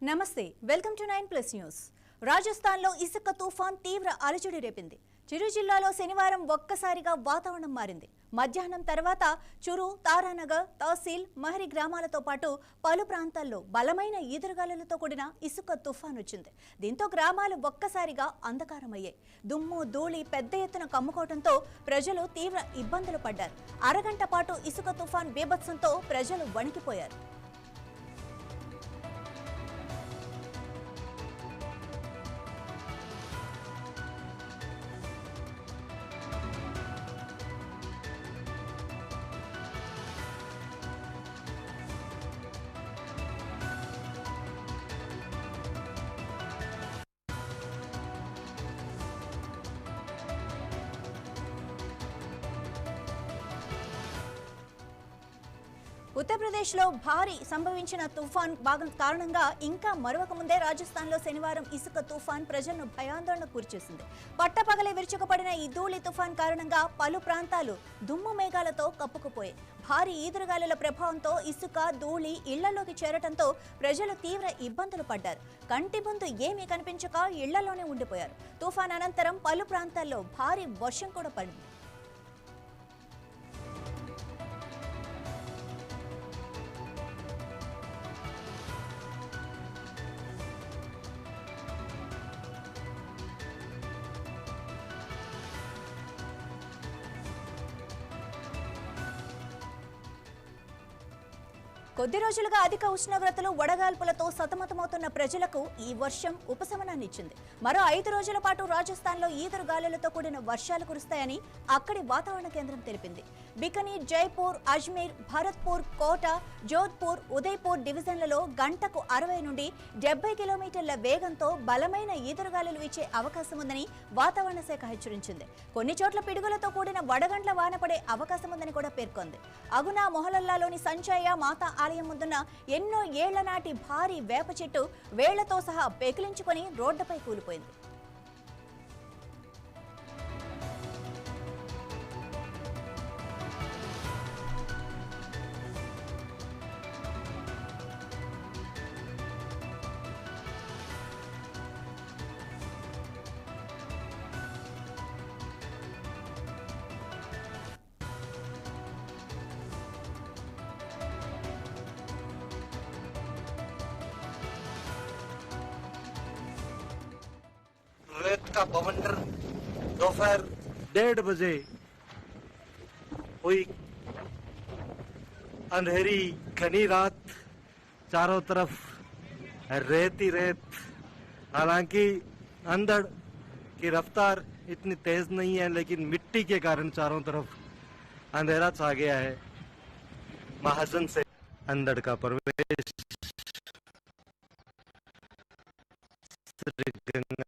నమస్తే welcome to 9+ news. రాజస్థాన్లో ఇసుక తుఫాన్ తీవ్ర అలజడి రేపింది। చిరు జిల్లాలో శనివారం ఒక్కసారిగా వాతావరణం మారింది। మధ్యాహ్నం తర్వాత చురు, తారానగర్, తహసీల్, మహరి గ్రామాలతో పాటు పలు ప్రాంతాల్లో బలమైన ఈదురుగాలులతో కూడిన ఇసుక తుఫాన్ వచ్చింది। దీంతో గ్రామాలు ఒక్కసారిగా అంధకారమయ్యాయి। దుమ్ము, ధూళి పెద్ద ఎత్తున కమ్ముకోవడంతో ప్రజలు తీవ్ర ఇబ్బందులు పడ్డారు। అరగంట పాటు ఇసుక తుఫాన్ బీభత్సంతో ప్రజలు వణికిపోయారు। ఉత్తరప్రదేశ్లో భారీ సంభవించిన తుఫాన్ కారణంగా ఇంకా మరొక ముందే రాజస్థాన్లో శనివారం ఇసుక తుఫాన్ ప్రజలను భయాందోళనకు గురిచేసింది। పట్టపగలే విరుచుకుపడిన ఈ ధూళి తుఫాన్ కారణంగా పలు ప్రాంతాలు దుమ్ము మేఘాలతో కప్పుకుపోయాయి। భారీ ఈదురుగాలుల ప్రభావంతో ఇసుక, ధూళి ఇళ్లలోకి చేరటంతో ప్రజలు తీవ్ర ఇబ్బందులు పడ్డారు। కంటి ముందు ఏమీ కనిపించక ఇళ్లలోనే ఉండిపోయారు। తుఫాన్ అనంతరం పలు ప్రాంతాల్లో భారీ వర్షం కూడా పడింది। కొద్ది రోజులుగా అధిక ఉష్ణోగ్రతలు, వడగాల్పులతో సతమతమవుతున్న ప్రజలకు ఈ వర్షం ఉపశమనాన్నిచ్చింది। మరో 5 రోజుల పాటు రాజస్థాన్లో ఈదురుగాలులతో కూడిన వర్షాలు కురుస్తాయని అక్కడి వాతావరణ కేంద్రం తెలిపింది। బికనీర్, జైపూర్, అజ్మీర్, భరత్పూర్, కోటా, జోధ్పూర్, ఉదయ్పూర్ డివిజన్లలో గంటకు 60 నుండి 70 కిలోమీటర్ల వేగంతో బలమైన ఈదురుగాలులు వీచే అవకాశం ఉందని వాతావరణ శాఖ హెచ్చరించింది। కొన్ని చోట్ల పిడుగులతో కూడిన వడగండ్ల వాన పడే అవకాశం ఉందని కూడా పేర్కొంది। అగునా మొహల్లల్లాలోని సంచయ మాతా ఆలయం ముందున్న ఎన్నో ఏళ్ల నాటి భారీ వేప చెట్టు వేళ్లతో సహా పెకిలించుకొని రోడ్డుపై కూలిపోయింది। रेत का बवंडर दोपहर 1:30 बजे हुई। अंधेरी घनी रात, चारों तरफ रेत ही रेत। हालांकि अंधड़ की रफ्तार इतनी तेज नहीं है, लेकिन मिट्टी के कारण चारों तरफ अंधेरा छा गया है। महाजन से अंधड़ का प्रवेश। श्री गंगा